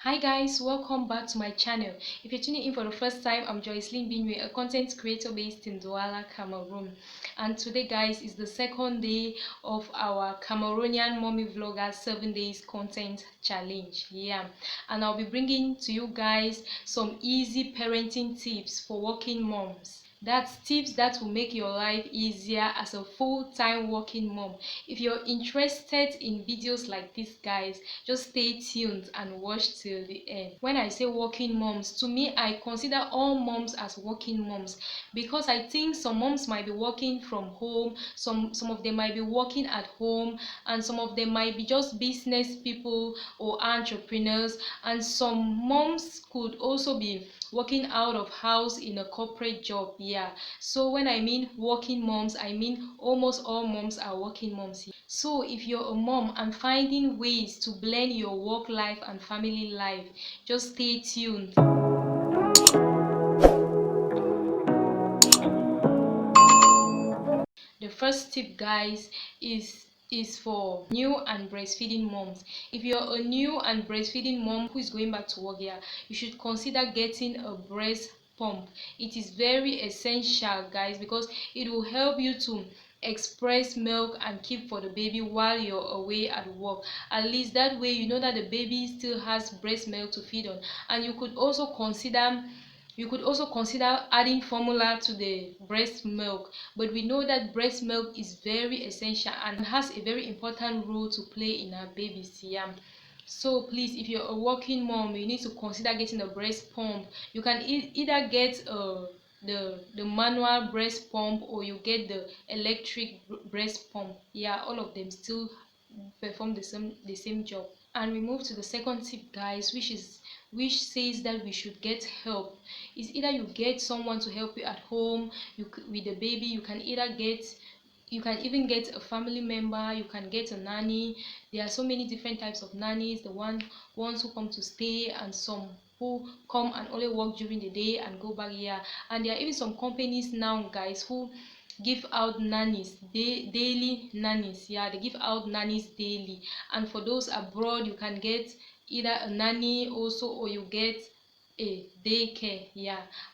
Hi guys, welcome back to my channel. If you're tuning in for the first time, I'm Jocelyn Binwi, a content creator based in Douala, Cameroon. And today guys is the second day of our Cameroonian mommy vlogger 7 days content challenge. And I'll be bringing to you guys some easy parenting tips for working moms. That's tips that will make your life easier as a full-time working mom. If you're interested in videos like this guys, just stay tuned and watch till the end. When I say working moms, to me I consider all moms as working moms, because I think some moms might be working from home, some of them might be working at home, and some of them might be just business people or entrepreneurs, and some moms could also be working out of house in a corporate job. So when I mean working moms, I mean almost all moms are working moms. So if you're a mom and finding ways to blend your work life and family life, just stay tuned. The first tip guys is for new and breastfeeding moms. If you're a new and breastfeeding mom who is going back to work, you should consider getting a breast pump. It is very essential guys, because it will help you to express milk and keep for the baby while you're away at work. At least that way you know that the baby still has breast milk to feed on. And you could also consider adding formula to the breast milk, but we know that breast milk is very essential and has a very important role to play in our baby's So please, if you're a working mom, you need to consider getting a breast pump. You can either get the manual breast pump, or you get the electric breast pump. All of them still perform the same job. And we move to the second tip guys, which says that we should get help. It's either you get someone to help you at home, with the baby. You can even get a family member, you can get a nanny. There are so many different types of nannies, the ones who come to stay, and some who come and only work during the day and go back. And there are even some companies now guys who give out nannies, daily nannies. They give out nannies daily. And for those abroad, you can get either a nanny also, or you get a daycare.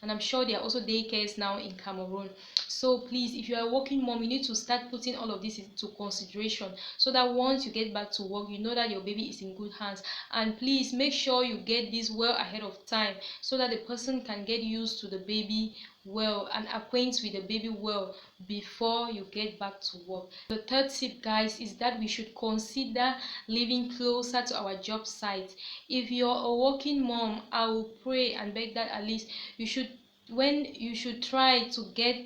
And I'm sure there are also daycares now in Cameroon. So please, if you are a working mom, you need to start putting all of this into consideration, so that once you get back to work, you know that your baby is in good hands. And please make sure you get this well ahead of time, so that the person can get used to the baby well and acquaint with the baby well before you get back to work. The third tip guys is that we should consider living closer to our job site. If you're a working mom, I will pray and beg that at least you should try to get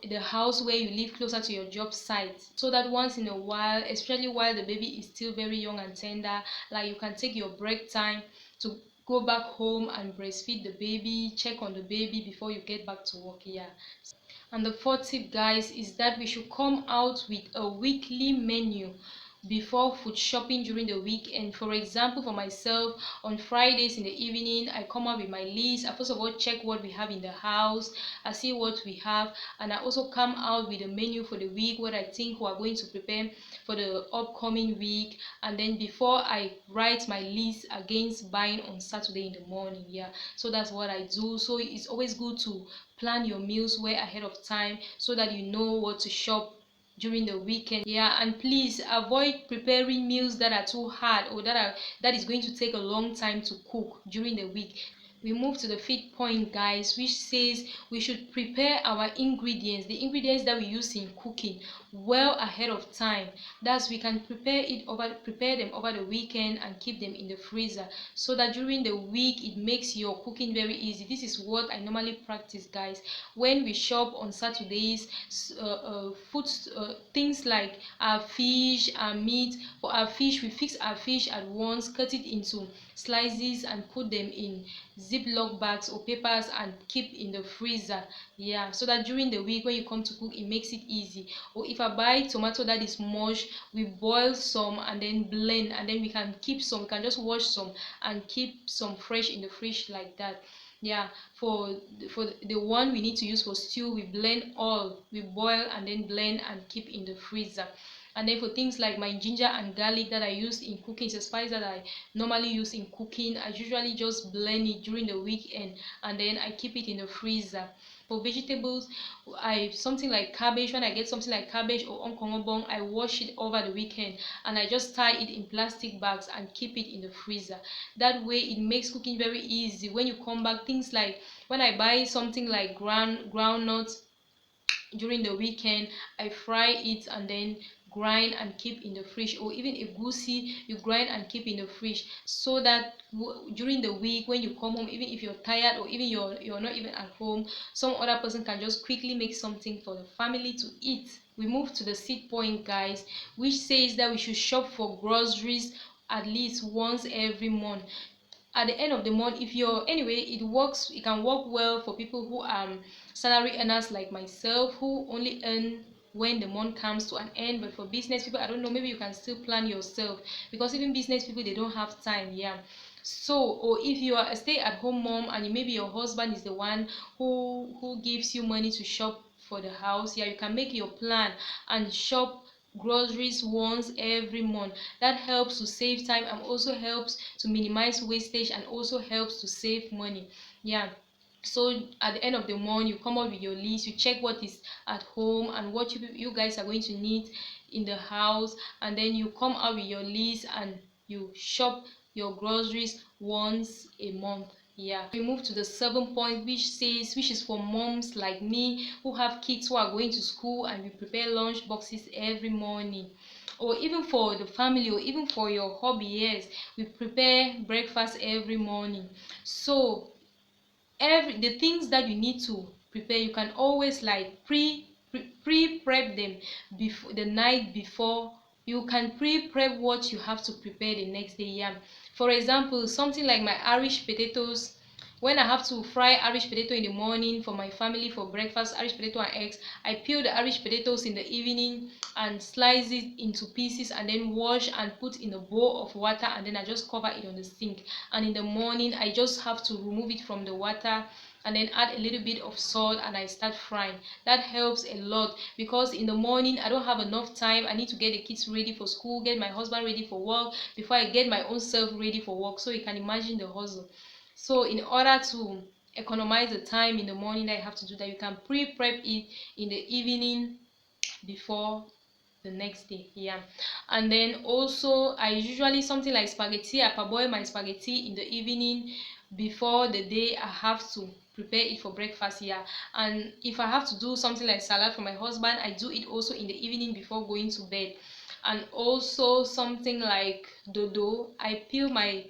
the house where you live closer to your job site, so that once in a while, especially while the baby is still very young and tender, like you can take your break time to go back home and breastfeed the baby, check on the baby before you get back to work. And the fourth tip guys is that we should come out with a weekly menu before food shopping during the weekend. For example, for myself, on Fridays in the evening, I come out with my list. I first of all check what we have in the house, I see what we have, and I also come out with a menu for the week, what I think we are going to prepare for the upcoming week. And then before I write my list against buying on Saturday in the morning. So that's what I do. So it's always good to plan your meals way ahead of time, so that you know what to shop during the weekend. And please avoid preparing meals that are too hard, or that is going to take a long time to cook during the week. We move to the fifth point guys, which says we should prepare our ingredients, the ingredients that we use in cooking, well ahead of time. Thus we can prepare them over the weekend and keep them in the freezer, so that during the week it makes your cooking very easy. This is what I normally practice guys. When we shop on Saturdays, things like our fish, our meat. For our fish, we fix our fish at once, cut it into slices, and put them in ziploc bags or papers and keep in the freezer. So that during the week when you come to cook, it makes it easy. Or if I buy tomato that is mush, we boil some and then blend, and then we can keep some, we can just wash some and keep some fresh in the fridge like that. For the one we need to use for stew, we blend all, we boil and then blend and keep in the freezer. And then for things like my ginger and garlic that I use in cooking, it's a spice that I normally use in cooking. I usually just blend it during the weekend, and then I keep it in the freezer. For vegetables, I something like cabbage. When I get something like cabbage or onkongobong, I wash it over the weekend, and I just tie it in plastic bags and keep it in the freezer. That way it makes cooking very easy. When you come back, things like when I buy something like groundnuts during the weekend, I fry it and then grind and keep in the fridge. Or even a goosey, you grind and keep in the fridge, so that during the week when you come home, even if you're tired or even you're not even at home, some other person can just quickly make something for the family to eat. We move to the seed point, guys, which says that we should shop for groceries at least once every month. At the end of the month, if you're anyway, it can work well for people who salary earners like myself, who only earn when the month comes to an end. But for business people, I don't know, maybe you can still plan yourself, because even business people, they don't have time. Yeah. So, or if you are a stay-at-home mom and maybe your husband is the one who gives you money to shop for the house, yeah, you can make your plan and shop groceries once every month. That helps to save time and also helps to minimize wastage and also helps to save money. Yeah. So at the end of the month, you come up with your list, you check what is at home and what you guys are going to need in the house, and then you come out with your list and you shop your groceries once a month. Yeah. We move to the 7 point, which is for moms like me who have kids who are going to school, and we prepare lunch boxes every morning. Or even for the family, or even for your hobby, yes, we prepare breakfast every morning. So the things that you need to prepare, you can always like prep them before the night before. You can prep what you have to prepare the next day. Yeah. For example, something like my Irish potatoes. When I have to fry Irish potato in the morning for my family for breakfast, Irish potato and eggs, I peel the Irish potatoes in the evening and slice it into pieces and then wash and put in a bowl of water, and then I just cover it on the sink. And in the morning, I just have to remove it from the water and then add a little bit of salt and I start frying. That helps a lot, because in the morning I don't have enough time. I need to get the kids ready for school, get my husband ready for work before I get my own self ready for work. So you can imagine the hustle. So in order to economize the time in the morning that you have to do that, you can prep it in the evening before the next day. Yeah. And then also, I usually something like spaghetti, I parboil my spaghetti in the evening before the day I have to prepare it for breakfast. Yeah. And if I have to do something like salad for my husband, I do it also in the evening before going to bed. And also something like dodo, I peel my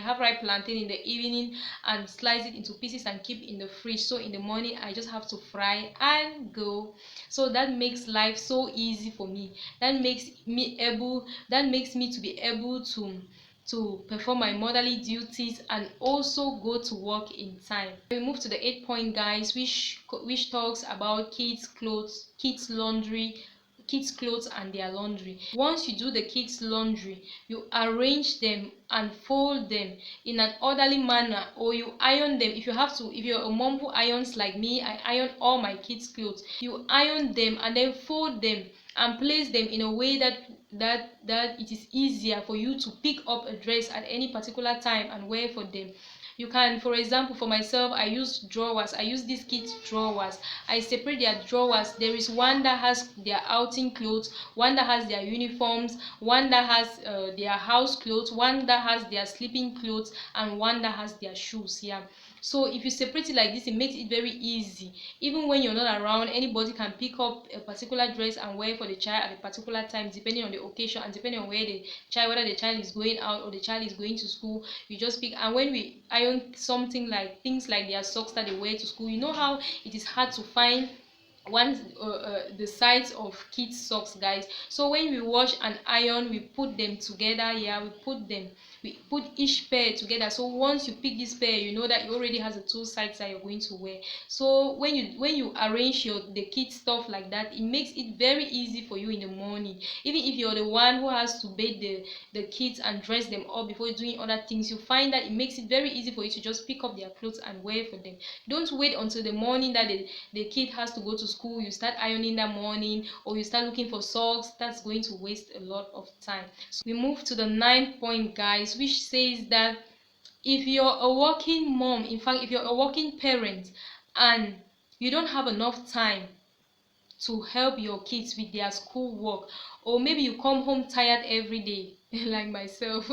half ripe plantain in the evening and slice it into pieces and keep in the fridge, so in the morning I just have to fry and go. So that makes life so easy for me. That makes me to be able to perform my motherly duties and also go to work in time. We move to the 8 point, guys, which talks about kids clothes and their laundry. Once you do the kids laundry, you arrange them and fold them in an orderly manner, or you iron them. If you're a mom who irons like me, I iron all my kids clothes. You iron them and then fold them and place them in a way that it is easier for you to pick up a dress at any particular time and wear for them. You can, for example, for myself, I use drawers. I use these kids drawers. I separate their drawers. There is one that has their outing clothes, one that has their uniforms, one that has their house clothes, one that has their sleeping clothes, and one that has their shoes. Yeah. So if you separate it like this, it makes it very easy. Even when you're not around, anybody can pick up a particular dress and wear for the child at a particular time, depending on the occasion and depending on whether the child is going out or the child is going to school. You just pick. And when we iron something like things like their socks that they wear to school, you know how it is hard to find the size of kids socks, guys. So when we wash and iron, we put them together. Yeah, we put them we put each pair together. So once you pick this pair, you know that it already has the two sides that you're going to wear. So when you arrange the kid stuff like that, it makes it very easy for you in the morning. Even if you're the one who has to bathe the kids and dress them up before doing other things, you find that it makes it very easy for you to just pick up their clothes and wear for them. Don't wait until the morning that the kid has to go to school, you start ironing that morning, or you start looking for socks. That's going to waste a lot of time. So we move to the ninth point, guys, which says that if you're a working mom, in fact if you're a working parent, and you don't have enough time to help your kids with their school work, or maybe you come home tired every day like myself,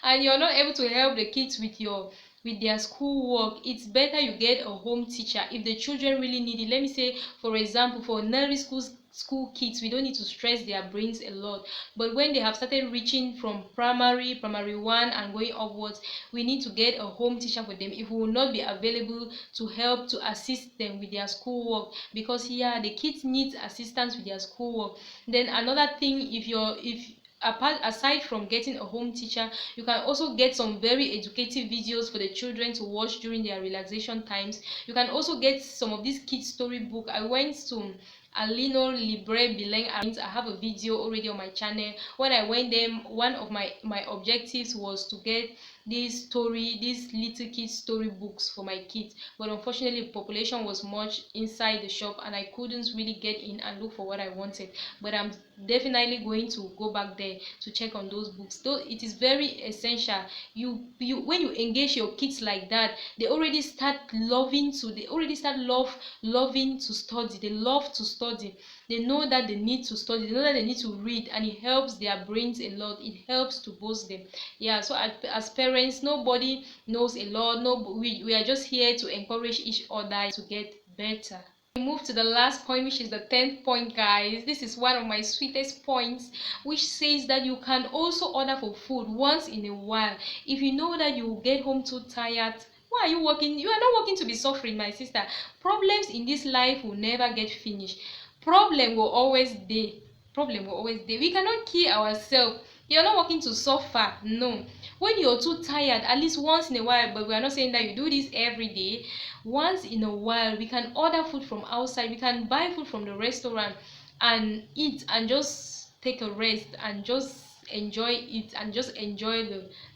and you're not able to help the kids with their school work, it's better you get a home teacher if the children really need it. Let me say, for example, for nursery school kids, we don't need to stress their brains a lot, but when they have started reaching from primary one and going upwards, we need to get a home teacher for them if we will not be available to help to assist them with their schoolwork, because yeah, the kids need assistance with their schoolwork. Then another thing, if apart aside from getting a home teacher, you can also get some very educative videos for the children to watch during their relaxation times. You can also get some of these kids story book. I went to Alino Libre Bileng. I have a video already on my channel. When I went there, one of my objectives was to get these little kids story books for my kids, but unfortunately the population was much inside the shop and I couldn't really get in and look for what I wanted. But I'm definitely going to go back there to check on those books, though it is very essential. You when you engage your kids like that, they already start loving to study. They love to study. They know that they need to study, they know that they need to read, and it helps their brains a lot. It helps to boost them. Yeah, so as parents, nobody knows a lot. No, we are just here to encourage each other to get better. We move to the last point, which is the 10th point, guys. This is one of my sweetest points, which says that you can also order for food once in a while. If you know that you get home too tired, why are you working? You are not working to be suffering, my sister. Problems in this life will never get finished. Problem will always dey. Problem will always dey. We cannot kill ourselves. You're not working to suffer. No. When you're too tired, at least once in a while, but we are not saying that you do this every day. Once in a while, we can order food from outside. We can buy food from the restaurant and eat and just take a rest and just enjoy it and just enjoy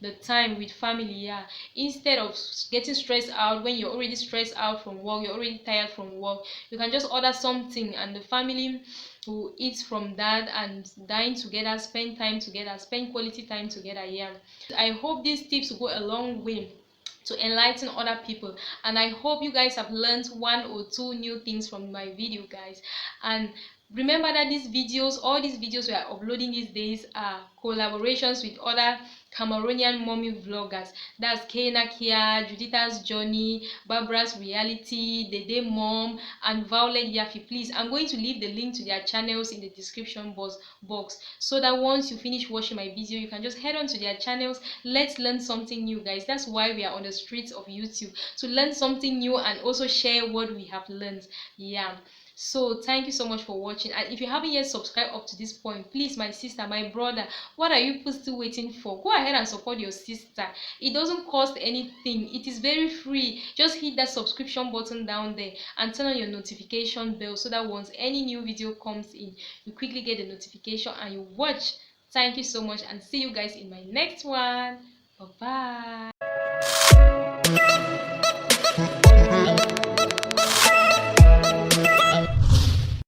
the time with family. Yeah, instead of getting stressed out. When you're already stressed out from work, you're already tired from work, you can just order something and the family will eat from that and dine together, spend time together, spend quality time together. Yeah, I hope these tips will go a long way to enlighten other people, and I hope you guys have learned one or two new things from my video, guys. And remember that all these videos we are uploading these days are collaborations with other Cameroonian mommy vloggers. That's Kenna Kea, Juditha's Journey, Barbara's Reality, Dede Mom, and Violet Yafi. Please, I'm going to leave the link to their channels in the description box, so that once you finish watching my video, you can just head on to their channels. Let's learn something new, guys. That's why we are on the streets of YouTube, to learn something new and also share what we have learned. Yeah, so thank you so much for watching, and if you haven't yet subscribed up to this point, please, my sister, my brother, what are you people still waiting for? Go ahead and support your sister. It doesn't cost anything. It is very free. Just hit that subscription button down there and turn on your notification bell, so that once any new video comes in, you quickly get the notification and you watch. Thank you so much, and see you guys in my next one. Bye bye.